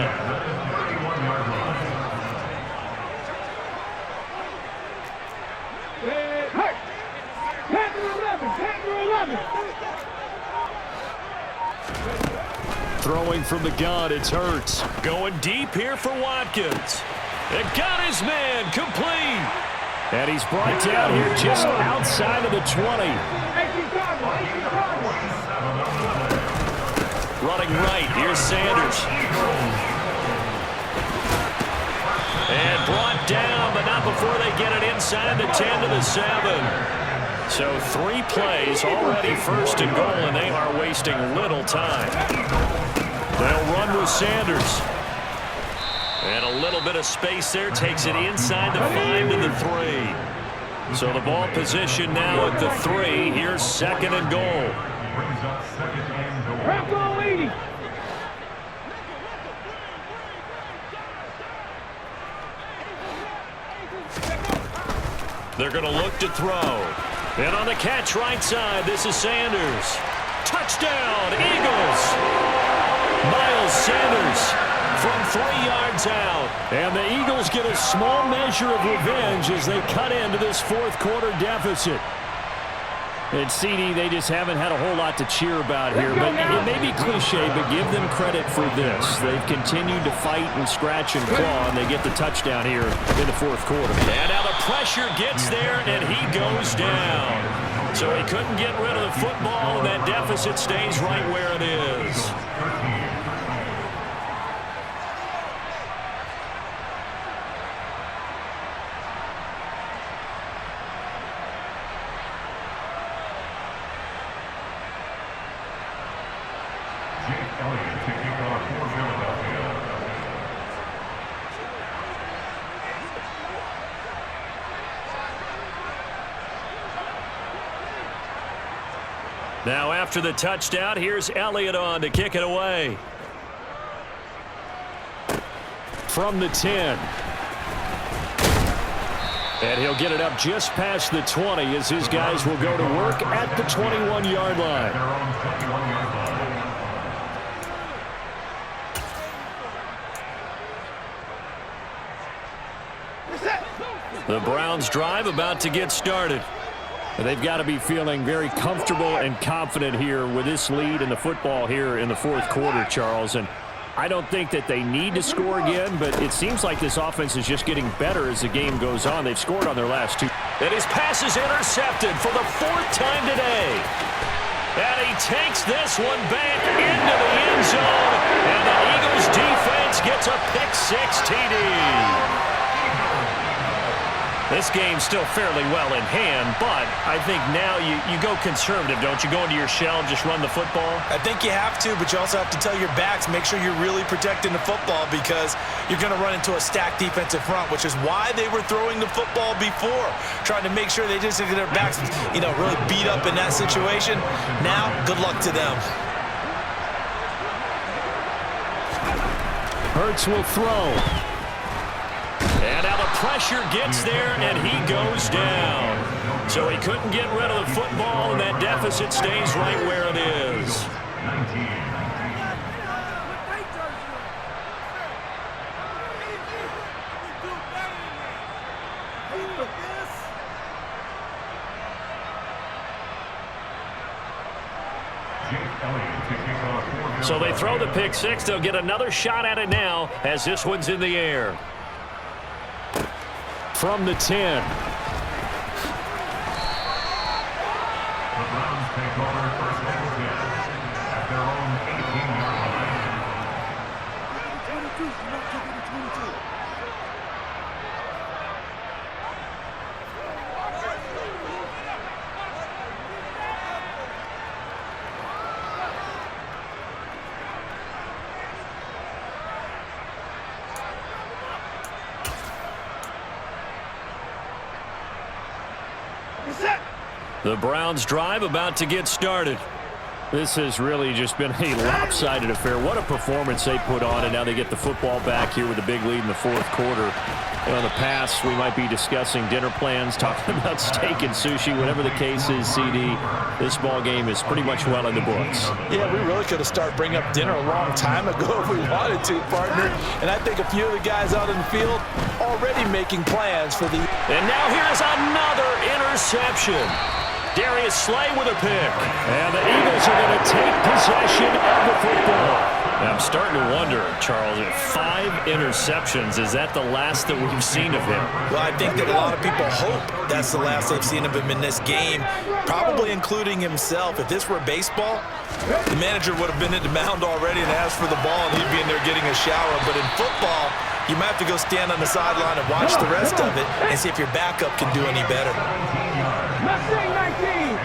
Throwing from the gun, it's Hurts. Going deep here for Watkins. And got his man, complete. And he's brought down here just outside of the 20. Running right, here's Sanders. And brought down, but not before they get it inside the 10 to the 7. So 3 plays already first and goal, and they are wasting little time. They'll run with Sanders. And a little bit of space there, takes it inside the 5 to the 3. So the ball position now at the 3. Here's 2nd and goal.
Brings up 2nd and goal.
They're going to look to throw. And on the catch right side, this is Sanders. Touchdown, Eagles! Miles Sanders from 3 yards out. And the Eagles get a small measure of revenge as they cut into this 4th quarter deficit. And CD, they just haven't had a whole lot to cheer about here. But it may be cliche, but give them credit for this. They've continued to fight and scratch and claw, and they get the touchdown here in the 4th quarter. And now the pressure gets there, and he goes down. So he couldn't get rid of the football, and that deficit stays right where it is. Now after the touchdown, here's Elliott on to kick it away. From the 10. And he'll get it up just past the 20 as his guys will go to work at the 21-yard line. The Browns drive about to get started. They've got to be feeling very comfortable and confident here with this lead in the football here in the 4th quarter, Charles. And I don't think that they need to score again, but it seems like this offense is just getting better as the game goes on. They've scored on their last 2. And his pass is intercepted for the 4th time today. And he takes this one back into the end zone. And the Eagles defense gets a pick-6 TD. This game's still fairly well in hand, but I think now you go conservative, don't you? Go into your shell and just run the football?
I think you have to, but you also have to tell your backs, make sure you're really protecting the football because you're going to run into a stacked defensive front, which is why they were throwing the football before, trying to make sure they just get their backs, really beat up in that situation. Now, good luck to them.
Hurts will throw. And now the pressure gets there, and he goes down. So he couldn't get rid of the football, and that deficit stays right where it is.
19.
So they throw the pick-6. They'll get another shot at it now as this one's in the air. From the 10.
The Browns take over 1st and 10 at their own 18-yard line.
The Browns drive about to get started. This has really just been a lopsided affair. What a performance they put on, and now they get the football back here with a big lead in the 4th quarter. And on the pass, we might be discussing dinner plans, talking about steak and sushi, whatever the case is, CD. This ball game is pretty much well in the books.
Yeah, we really could have started bringing up dinner a long time ago if we wanted to, partner. And I think a few of the guys out in the field already making plans for the...
And now here's another interception. Darius Slay with a pick. And the Eagles are going to take possession of the football. Now I'm starting to wonder, Charles, 5 interceptions, is that the last that we've seen of him?
Well, I think that a lot of people hope that's the last they've seen of him in this game, probably including himself. If this were baseball, the manager would have been at the mound already and asked for the ball, and he'd be in there getting a shower. But in football, You might have to go stand on the sideline and watch the rest of it and see if your backup can do any better.
Mustang 19.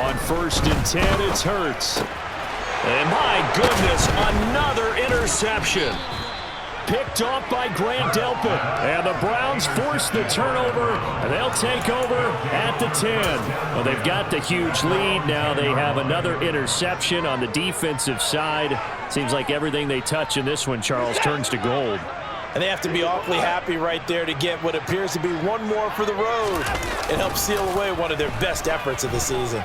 On 1st and 10, it's Hurts. And my goodness, another interception. Picked off by Grant Delpit. And the Browns force the turnover, and they'll take over at the 10. Well, they've got the huge lead. Now they have another interception on the defensive side. Seems like everything they touch in this one, Charles, turns to gold.
And they have to be awfully happy right there to get what appears to be one more for the road. It helps seal away one of their best efforts of the season.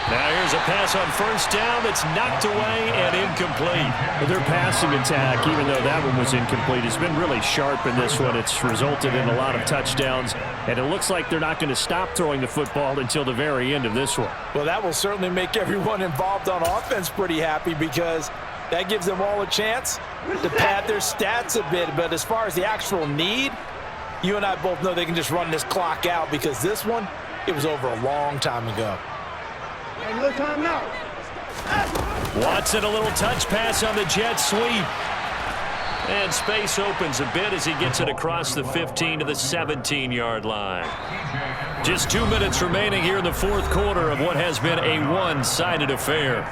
Now here's a pass on 1st down that's knocked away and incomplete. But their passing attack, even though that one was incomplete, has been really sharp in this one. It's resulted in a lot of touchdowns, and it looks like they're not going to stop throwing the football until the very end of this one.
Well, that will certainly make everyone involved on offense pretty happy, because that gives them all a chance to pad their stats a bit. But as far as the actual need, you and I both know they can just run this clock out, because this one, it was over a long time ago.
And look time now.
Watson, a little touch pass on the jet sweep. And space opens a bit as he gets it across the 15 to the 17-yard line. Just 2 minutes remaining here in the 4th quarter of what has been a one-sided affair.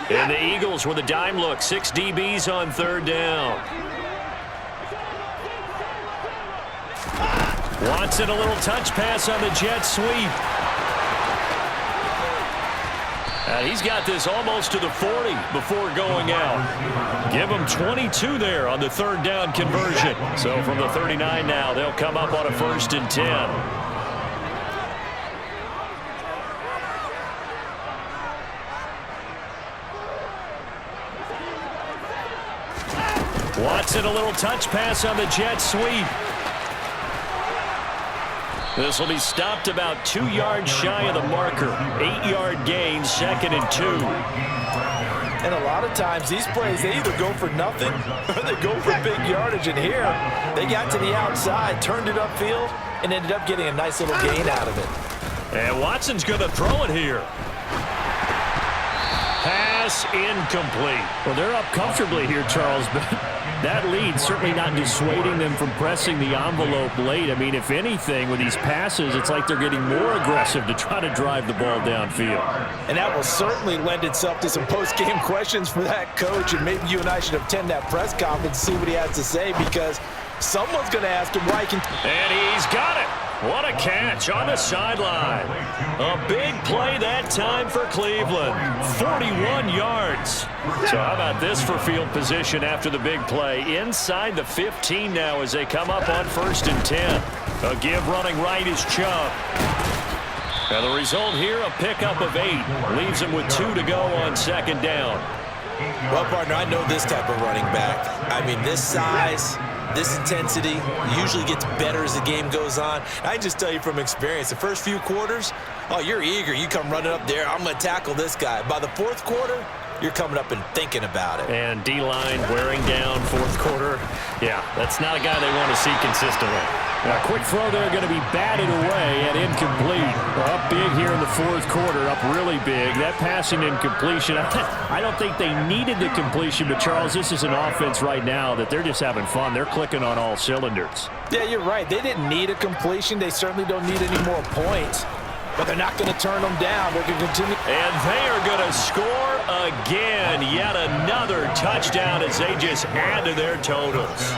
And the Eagles with a dime look. 6 DBs on 3rd down. Watson, a little touch pass on the jet sweep. He's got this almost to the 40 before going out. Give him 22 there on the 3rd down conversion. So from the 39 now, they'll come up on a 1st and 10. Watson, a little touch pass on the jet sweep. This will be stopped about 2 yards shy of the marker. 8-yard gain, 2nd and 2.
And a lot of times these plays, they either go for nothing or they go for big yardage. And here, they got to the outside, turned it upfield, and ended up getting a nice little gain out of it.
And Watson's going to throw it here. Pass incomplete. Well, they're up comfortably here, Charles, but that lead certainly not dissuading them from pressing the envelope late. I mean, if anything, with these passes, it's like they're getting more aggressive to try to drive the ball downfield.
And that will certainly lend itself to some post-game questions for that coach, and maybe you and I should attend that press conference and see what he has to say, because someone's going to ask him why he can.
And he's got it. What a catch on the sideline. A big play that time for Cleveland. 41 yards. So how about this for field position after the big play? Inside the 15 now as they come up on 1st and 10. A give running right is Chubb. Now the result here, a pickup of 8. Leaves him with 2 to go on 2nd down.
Well, partner, I know this type of running back. I mean, this size, this intensity usually gets better as the game goes on. I just tell you from experience, the first few quarters, oh, you're eager. You come running up there, I'm going to tackle this guy. By the 4th quarter, you're coming up and thinking about it.
And D-line wearing down 4th quarter. Yeah, that's not a guy they want to see consistently. Now, a quick throw there going to be batted away and incomplete. Well, up big here in the 4th quarter, up really big. That passing incompletion, I don't think they needed the completion, but Charles, this is an offense right now that they're just having fun. They're clicking on all cylinders.
Yeah, you're right. They didn't need a completion. They certainly don't need any more points. But they're not going to turn them down. They're going to continue.
And they are going to score again. Yet another touchdown as they just add to their totals.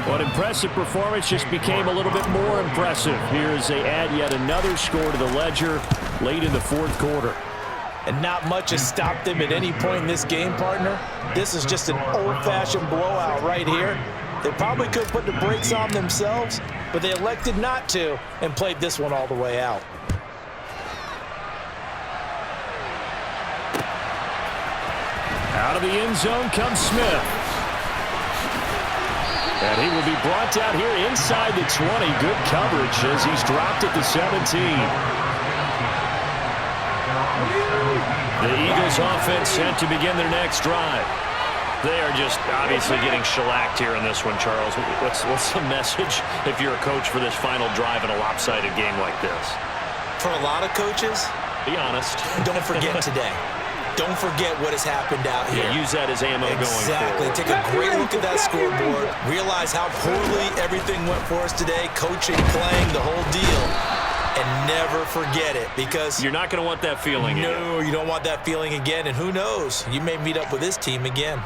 What impressive performance just became a little bit more impressive here as they add yet another score to the ledger late in the 4th quarter.
And not much has stopped them at any point in this game, partner. This is just an old-fashioned blowout right here. They probably could put the brakes on themselves, but they elected not to and played this one all the way out.
Out of the end zone comes Smith. And he will be brought down here inside the 20. Good coverage as he's dropped at the 17. The Eagles offense set to begin their next drive. They are just obviously getting shellacked here in this one, Charles. What's the message if you're a coach for this final drive in a lopsided game like this?
For a lot of coaches,
be honest.
Don't forget today. Don't forget what has happened out here.
Yeah, use that as ammo going forward.
Exactly. Take a great look at that scoreboard. Realize how poorly everything went for us today. Coaching, playing, the whole deal. And never forget it, because
you're not going to want that feeling again.
No, you don't want that feeling again. And who knows? You may meet up with this team again.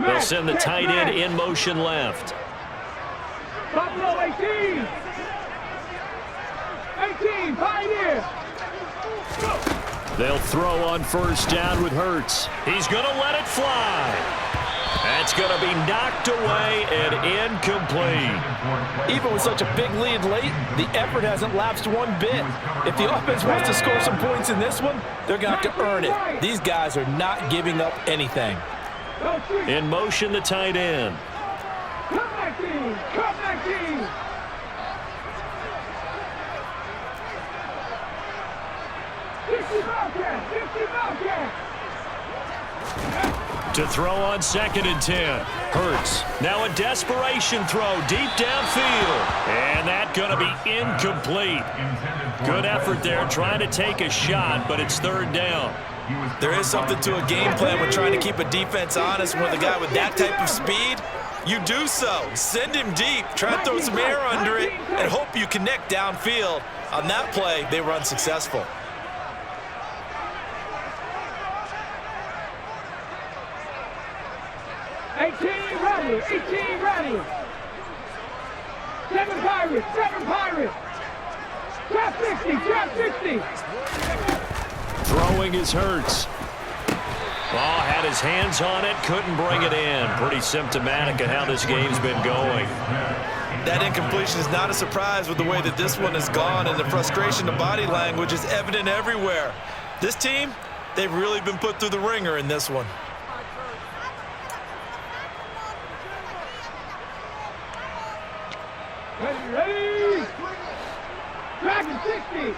They'll send the tight end in motion left.
Buffalo 18. 18, pioneer.
They'll throw on first down with Hurts. He's going to let it fly. That's going to be knocked away and incomplete.
Even with such a big lead late, the effort hasn't lapsed one bit. If the offense wants to score some points in this one, they're going to have to earn it. These guys are not giving up anything.
In motion, the tight end.
Come back, team. Come back, team.
To throw on 2nd and 10. Hurts. Now a desperation throw deep downfield. And that's going to be incomplete. Good effort there trying to take a shot, but it's 3rd down.
There is something to a game plan when trying to keep a defense honest. With a guy with that type of speed, you do so. Send him deep. Try to throw some air under it and hope you connect downfield. On that play, they were unsuccessful.
Ready, 18 ready. 7 Pirates, 7 Pirates. Trap 60, trap 60.
Throwing is Hurts. Oh, had his hands on it, couldn't bring it in. Pretty symptomatic of how this game's been going.
That incompletion is not a surprise with the way that this one has gone, and the frustration of body language is evident everywhere. This team, they've really been put through the ringer in this one.
Ready? Dragon 60.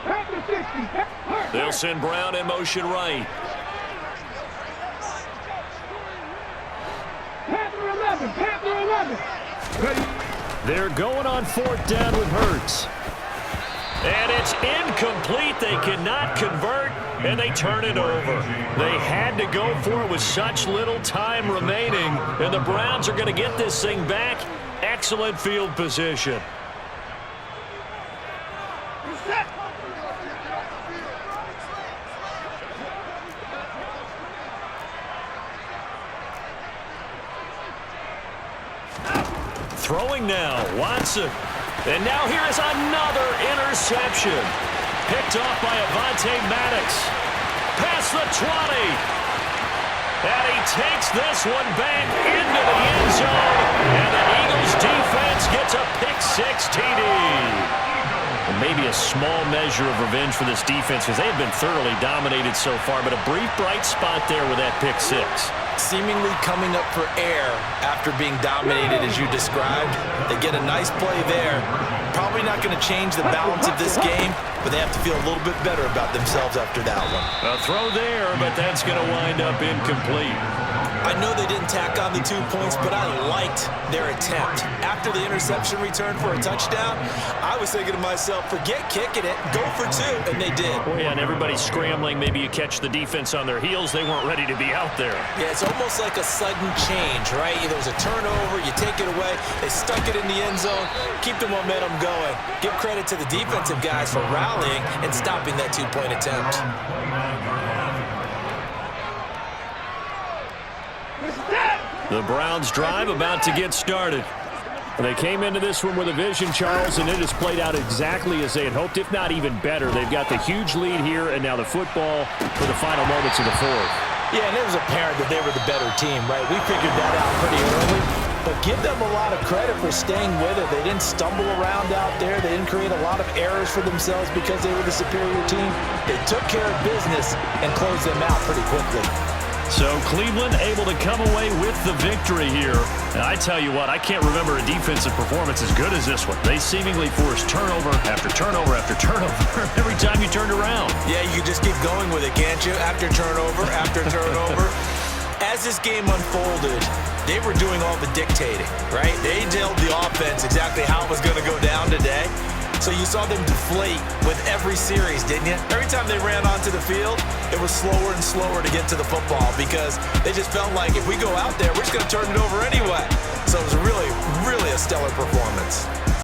Panther 60.
They'll send Brown in motion right.
Panther 11. Panther 11. Ready?
They're going on 4th down with Hurts. And it's incomplete. They cannot convert, and they turn it over. They had to go for it with such little time remaining, and the Browns are going to get this thing back. Excellent field position. Throwing now, Watson. And now here is another interception. Picked off by Avonte Maddox. Past the 20. And he takes this one back into the end zone. And the Eagles defense gets a pick-6 TD. And maybe a small measure of revenge for this defense because they have been thoroughly dominated so far. But a brief bright spot there with that pick-6.
Seemingly coming up for air after being dominated as you described. They get a nice play there. Probably not going to change the balance of this game, but they have to feel a little bit better about themselves after that one.
A throw there, but that's going to wind up incomplete.
I know they didn't tack on the 2 points, but I liked their attempt. After the interception return for a touchdown, I was thinking to myself, forget kicking it, go for 2, and they did.
Well, yeah, and everybody's scrambling. Maybe you catch the defense on their heels. They weren't ready to be out there.
Yeah, it's almost like a sudden change, right? There was a turnover, you take it away, they stuck it in the end zone, keep the momentum going. Give credit to the defensive guys for rallying and stopping that 2-point attempt.
The Browns drive about to get started. They came into this one with a vision, Charles, and it has played out exactly as they had hoped, if not even better. They've got the huge lead here, and now the football for the final moments of the 4th.
Yeah, and it was apparent that they were the better team, right? We figured that out pretty early. But give them a lot of credit for staying with it. They didn't stumble around out there. They didn't create a lot of errors for themselves because they were the superior team. They took care of business and closed them out pretty quickly.
So Cleveland able to come away with the victory here. And I tell you what, I can't remember a defensive performance as good as this one. They seemingly forced turnover after turnover after turnover every time you turned around.
Yeah, you can just keep going with it, can't you? After turnover, after turnover. As this game unfolded, they were doing all the dictating, right? They told the offense exactly how it was going to go down today. So you saw them deflate with every series, didn't you? Every time they ran onto the field, it was slower and slower to get to the football because they just felt like if we go out there, we're just going to turn it over anyway. So it was really, really a stellar performance.